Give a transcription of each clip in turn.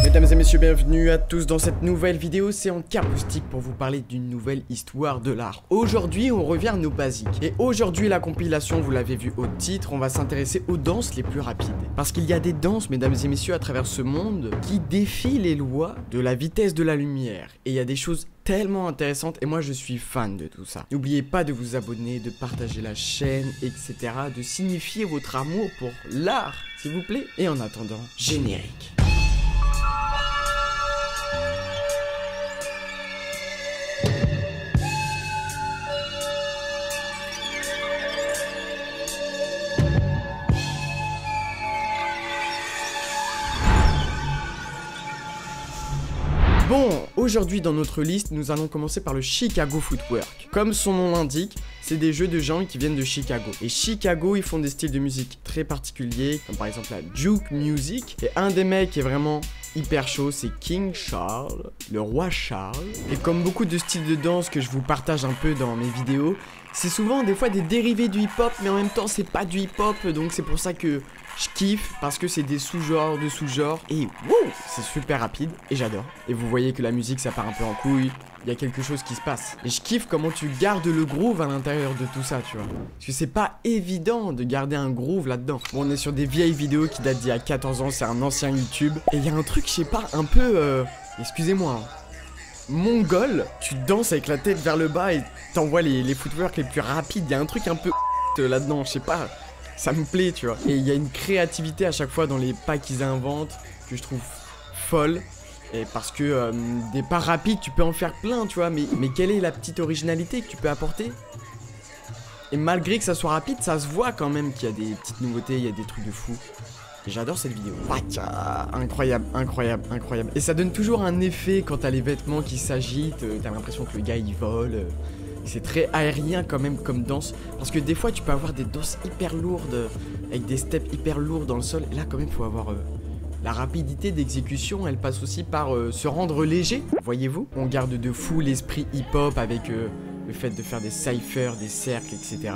Mesdames et messieurs, bienvenue à tous dans cette nouvelle vidéo. C'est Ancarmoustique pour vous parler d'une nouvelle histoire de l'art. Aujourd'hui, on revient à nos basiques. Et aujourd'hui, la compilation, vous l'avez vu au titre, on va s'intéresser aux danses les plus rapides. Parce qu'il y a des danses, mesdames et messieurs, à travers ce monde qui défient les lois de la vitesse de la lumière. Et il y a des choses tellement intéressantes et moi je suis fan de tout ça. N'oubliez pas de vous abonner, de partager la chaîne, etc. De signifier votre amour pour l'art, s'il vous plaît. Et en attendant, générique. Bon, aujourd'hui dans notre liste, nous allons commencer par le Chicago Footwork. Comme son nom l'indique, c'est des jeux de gens qui viennent de Chicago. Et Chicago, ils font des styles de musique très particuliers, comme par exemple la juke music. Et un des mecs qui est vraiment hyper chaud, c'est King Charles, le roi Charles. Et comme beaucoup de styles de danse que je vous partage un peu dans mes vidéos, c'est souvent des fois des dérivés du hip-hop, mais en même temps c'est pas du hip-hop, donc c'est pour ça que je kiffe, parce que c'est des sous-genres de sous-genres, et wouh, c'est super rapide, et j'adore. Et vous voyez que la musique ça part un peu en couille, il y a quelque chose qui se passe. Et je kiffe comment tu gardes le groove à l'intérieur de tout ça, tu vois. Parce que c'est pas évident de garder un groove là-dedans. Bon, on est sur des vieilles vidéos qui datent d'il y a 14 ans, c'est un ancien YouTube, et il y a un truc, je sais pas, un peu, excusez-moi, mongol, tu danses avec la tête vers le bas et t'envoies les footwork les plus rapides. Il y a un truc un peu là-dedans, je sais pas, ça me plaît, tu vois. Et il y a une créativité à chaque fois dans les pas qu'ils inventent que je trouve folle. Et parce que des pas rapides, tu peux en faire plein, tu vois. Mais quelle est la petite originalité que tu peux apporter? Et malgré que ça soit rapide, ça se voit quand même qu'il y a des petites nouveautés, il y a des trucs de fou. Et j'adore cette vidéo. Incroyable, incroyable, incroyable. Et ça donne toujours un effet quand t'as les vêtements qui s'agitent, t'as l'impression que le gars il vole. C'est très aérien quand même comme danse. Parce que des fois tu peux avoir des danses hyper lourdes, avec des steps hyper lourds dans le sol. Et là quand même il faut avoir la rapidité d'exécution. Elle passe aussi par se rendre léger. Voyez-vous, on garde de fou l'esprit hip-hop avec le fait de faire des cyphers, des cercles, etc.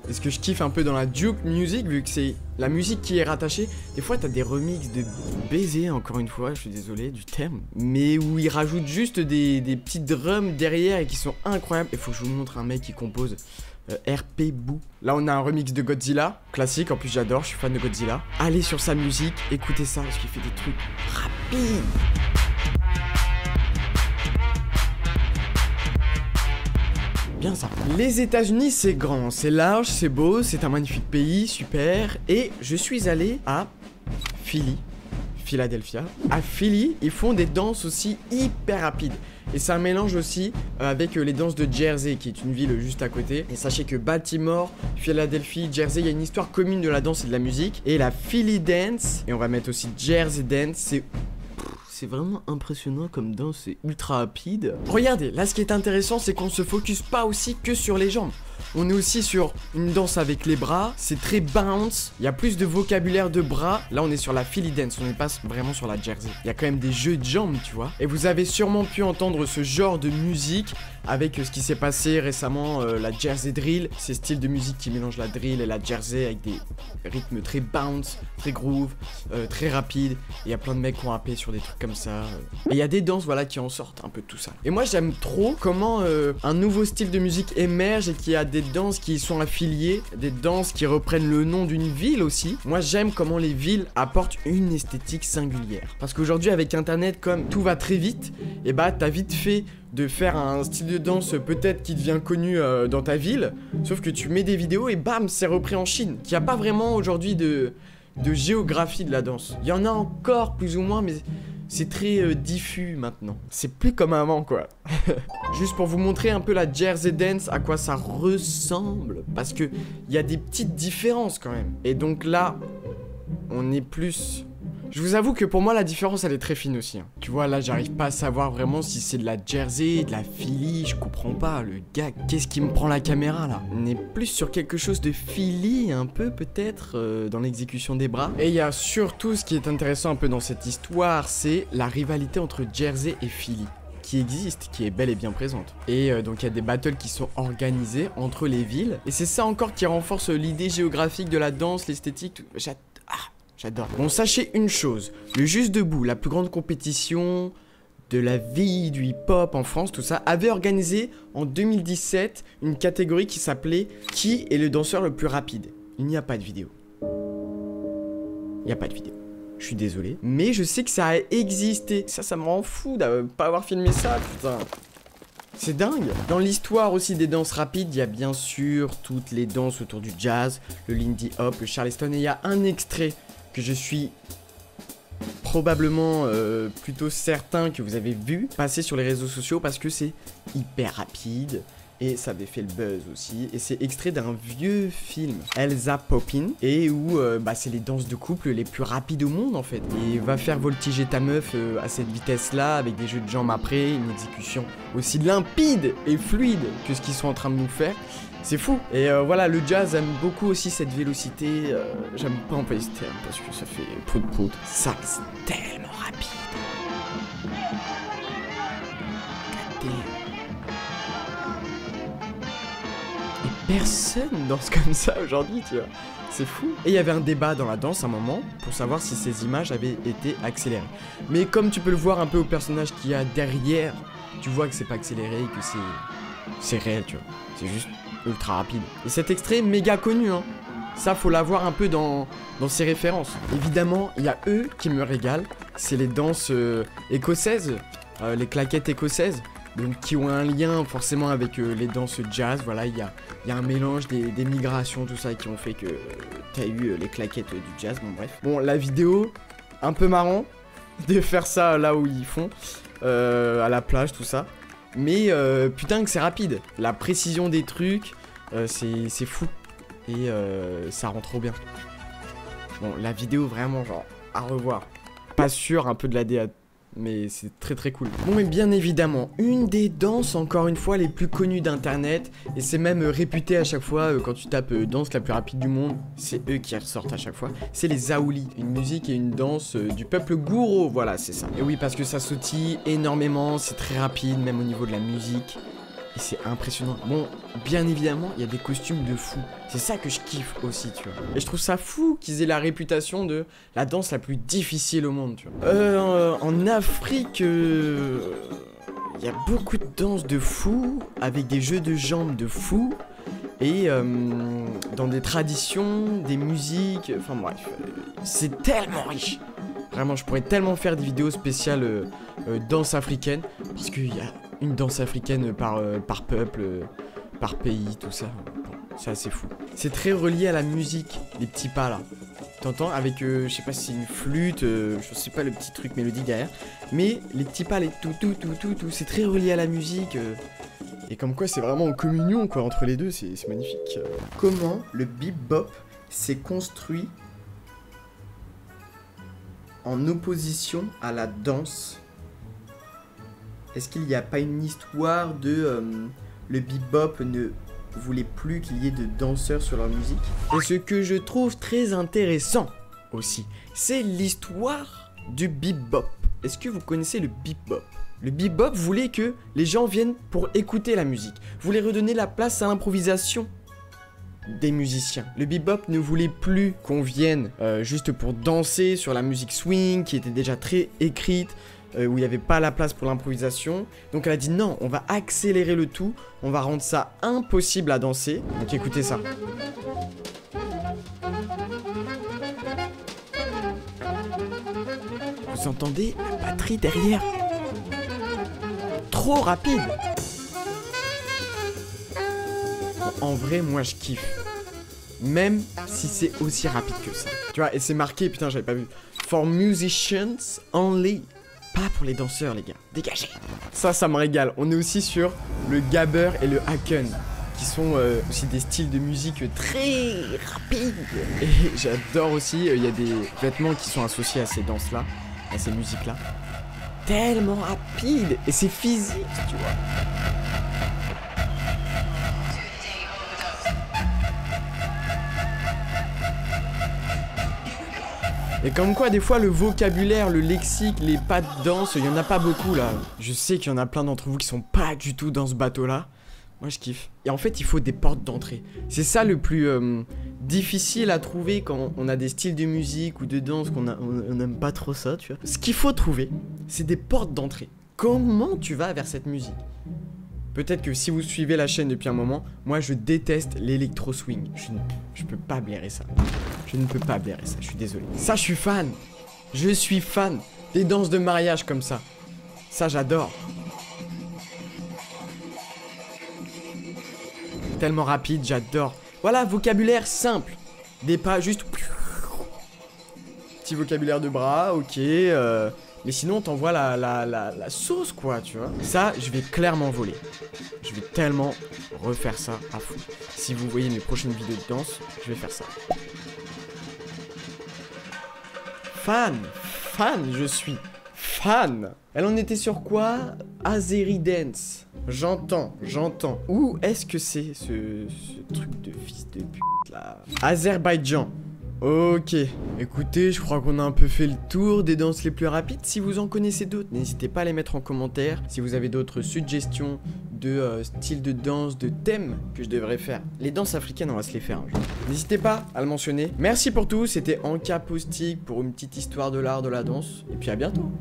Et ce que je kiffe un peu dans la juke music, vu que c'est la musique qui est rattachée, des fois t'as des remixes de baisers, encore une fois, je suis désolé du terme, mais où ils rajoutent juste des petits drums derrière et qui sont incroyables. Il faut que je vous montre un mec qui compose RP Boo. Là on a un remix de Godzilla, classique, en plus j'adore, je suis fan de Godzilla. Allez sur sa musique, écoutez ça, parce qu'il fait des trucs rapides. Bien ça. Les États-Unis, c'est grand, c'est large, c'est beau, c'est un magnifique pays, super. Et je suis allé à Philadelphia. À Philly, ils font des danses aussi hyper rapides. Et c'est un mélange aussi avec les danses de Jersey, qui est une ville juste à côté. Et sachez que Baltimore, Philadelphie, Jersey, il y a une histoire commune de la danse et de la musique. Et la Philly Dance, et on va mettre aussi Jersey Dance, c'est vraiment impressionnant comme danse, c'est ultra rapide. Regardez, là ce qui est intéressant, c'est qu'on se focus pas aussi que sur les jambes. On est aussi sur une danse avec les bras, c'est très bounce, il y a plus de vocabulaire de bras. Là on est sur la Philly Dance, on n'est pas vraiment sur la Jersey. Il y a quand même des jeux de jambes, tu vois. Et vous avez sûrement pu entendre ce genre de musique avec ce qui s'est passé récemment, la Jersey Drill. Ces styles de musique qui mélangent la drill et la Jersey avec des rythmes très bounce, très groove, très rapide. Il y a plein de mecs qui ont rappé sur des trucs comme ça. Et il y a des danses, voilà, qui en sortent un peu de tout ça. Et moi j'aime trop comment un nouveau style de musique émerge et qu'il y a des danses qui y sont affiliées, des danses qui reprennent le nom d'une ville aussi. Moi j'aime comment les villes apportent une esthétique singulière. Parce qu'aujourd'hui avec internet, comme tout va très vite, et bah t'as vite fait de faire un style de danse peut-être qui devient connu dans ta ville, sauf que tu mets des vidéos et bam, c'est repris en Chine. Il n'y a pas vraiment aujourd'hui de géographie de la danse. Il y en a encore plus ou moins, mais c'est très diffus maintenant. C'est plus comme avant, quoi. Juste pour vous montrer un peu la Jersey Dance, à quoi ça ressemble. Parce que il y a des petites différences quand même. Et donc là, on est plus... Je vous avoue que pour moi la différence elle est très fine aussi, hein. Tu vois là j'arrive pas à savoir vraiment si c'est de la Jersey, de la Philly, je comprends pas. Le gars, qu'est-ce qui me prend la caméra là? On est plus sur quelque chose de Philly un peu peut-être dans l'exécution des bras. Et il y a surtout ce qui est intéressant un peu dans cette histoire, c'est la rivalité entre Jersey et Philly qui existe, qui est bel et bien présente. Et donc il y a des battles qui sont organisés entre les villes. Et c'est ça encore qui renforce l'idée géographique de la danse, l'esthétique. J'adore. Bon, sachez une chose, le Juste Debout, la plus grande compétition de la vie du hip-hop en France, tout ça, avait organisé en 2017 une catégorie qui s'appelait « Qui est le danseur le plus rapide ?» Il n'y a pas de vidéo. Il n'y a pas de vidéo. Je suis désolé. Mais je sais que ça a existé. Ça me rend fou de pas avoir filmé ça, putain. C'est dingue. Dans l'histoire aussi des danses rapides, il y a bien sûr toutes les danses autour du jazz, le Lindy Hop, le Charleston, et il y a un extrait que je suis probablement plutôt certain que vous avez vu passer sur les réseaux sociaux parce que c'est hyper rapide et ça avait fait le buzz aussi. Et c'est extrait d'un vieux film, Elsa Poppin, et où c'est les danses de couple les plus rapides au monde en fait. Et va faire voltiger ta meuf à cette vitesse-là avec des jeux de jambes après, une exécution aussi limpide et fluide que ce qu'ils sont en train de nous faire. C'est fou. Et voilà, le jazz aime beaucoup aussi cette vélocité. J'aime pas employer ce terme parce que ça fait prout-prout. Ça, c'est tellement rapide. Regardez. Et personne danse comme ça aujourd'hui, tu vois. C'est fou. Et il y avait un débat dans la danse à un moment pour savoir si ces images avaient été accélérées. Mais comme tu peux le voir un peu au personnage qu'il y a derrière, tu vois que c'est pas accéléré et que c'est réel, tu vois. C'est juste ultra rapide. Et cet extrait méga connu, hein. Ça, faut l'avoir un peu dans ses références. Évidemment, il y a eux qui me régalent. C'est les danses écossaises, les claquettes écossaises, donc qui ont un lien forcément avec les danses jazz. Voilà, il y a un mélange des migrations, tout ça, qui ont fait que t'as eu les claquettes du jazz. Bon, bref. Bon, la vidéo, un peu marrant de faire ça là où ils font, à la plage, tout ça. Mais putain que c'est rapide. La précision des trucs, c'est fou. Et ça rend trop bien. Bon, la vidéo vraiment genre à revoir. Pas sûr un peu de la DA, mais c'est très très cool. Bon, et bien évidemment, une des danses encore une fois les plus connues d'internet, et c'est même réputé à chaque fois quand tu tapes danse la plus rapide du monde, c'est eux qui ressortent à chaque fois, c'est les Zaoulis, une musique et une danse du peuple gouro, voilà c'est ça. Et oui, parce que ça sautille énormément, c'est très rapide même au niveau de la musique. Et c'est impressionnant. Bon, bien évidemment, il y a des costumes de fou. C'est ça que je kiffe aussi, tu vois. Et je trouve ça fou qu'ils aient la réputation de la danse la plus difficile au monde, tu vois. En Afrique, il y a beaucoup de danses de fou, avec des jeux de jambes de fou. Et dans des traditions, des musiques, enfin bref, c'est tellement riche. Vraiment, je pourrais tellement faire des vidéos spéciales danse africaine, parce qu'il y a une danse africaine par peuple, par pays, tout ça. Bon, c'est assez fou. C'est très relié à la musique, les petits pas là. T'entends avec, je sais pas si c'est une flûte, je sais pas le petit truc mélodique derrière. Mais les petits pas, les tout, c'est très relié à la musique. Et comme quoi c'est vraiment en communion quoi, entre les deux, c'est magnifique. Comment le bebop s'est construit en opposition à la danse? Est-ce qu'il n'y a pas une histoire de le bebop ne voulait plus qu'il y ait de danseurs sur leur musique? Et ce que je trouve très intéressant aussi, c'est l'histoire du bebop. Est-ce que vous connaissez le bebop? Le bebop voulait que les gens viennent pour écouter la musique, voulait redonner la place à l'improvisation des musiciens. Le bebop ne voulait plus qu'on vienne juste pour danser sur la musique swing qui était déjà très écrite, où il n'y avait pas la place pour l'improvisation. Donc elle a dit non, on va accélérer le tout, on va rendre ça impossible à danser. Donc écoutez ça. Vous entendez la batterie derrière? Trop rapide. Bon, en vrai, moi je kiffe. Même si c'est aussi rapide que ça. Tu vois, et c'est marqué, putain, j'avais pas vu. For musicians only. Pas pour les danseurs, les gars. Dégagez. Ça me régale. On est aussi sur le gabber et le haken, qui sont aussi des styles de musique très rapides. Et j'adore aussi, il y a des vêtements qui sont associés à ces danses-là, à ces musiques-là. Tellement rapide. Et c'est physique, tu vois. Et comme quoi, des fois, le vocabulaire, le lexique, les pas de danse, il y en a pas beaucoup, là. Je sais qu'il y en a plein d'entre vous qui sont pas du tout dans ce bateau-là. Moi je kiffe. Et en fait il faut des portes d'entrée. C'est ça le plus difficile à trouver quand on a des styles de musique ou de danse qu'on n'aime pas trop ça, tu vois. Ce qu'il faut trouver, c'est des portes d'entrée. Comment tu vas vers cette musique? Peut-être que si vous suivez la chaîne depuis un moment, moi je déteste l'électro swing. Je peux pas blairer ça. Je ne peux pas blairer ça, je suis désolé. Ça je suis fan. Je suis fan des danses de mariage comme ça. Ça j'adore. Tellement rapide, j'adore. Voilà, vocabulaire simple. Des pas juste... Petit vocabulaire de bras, ok. Mais sinon, t'envoies la sauce, quoi, tu vois. Ça, je vais clairement voler. Je vais tellement refaire ça à fond. Si vous voyez mes prochaines vidéos de danse, je vais faire ça. Fan, je suis fan. Elle en était sur quoi? Azeri Dance. J'entends. Où est-ce que c'est ce truc de fils de pute là? Azerbaïdjan. Ok, écoutez, je crois qu'on a un peu fait le tour des danses les plus rapides. Si vous en connaissez d'autres, n'hésitez pas à les mettre en commentaire. Si vous avez d'autres suggestions de styles de danse, de thèmes que je devrais faire. Les danses africaines, on va se les faire un jour. N'hésitez pas à le mentionner. Merci pour tout, c'était Anka Postic pour une petite histoire de l'art de la danse. Et puis à bientôt.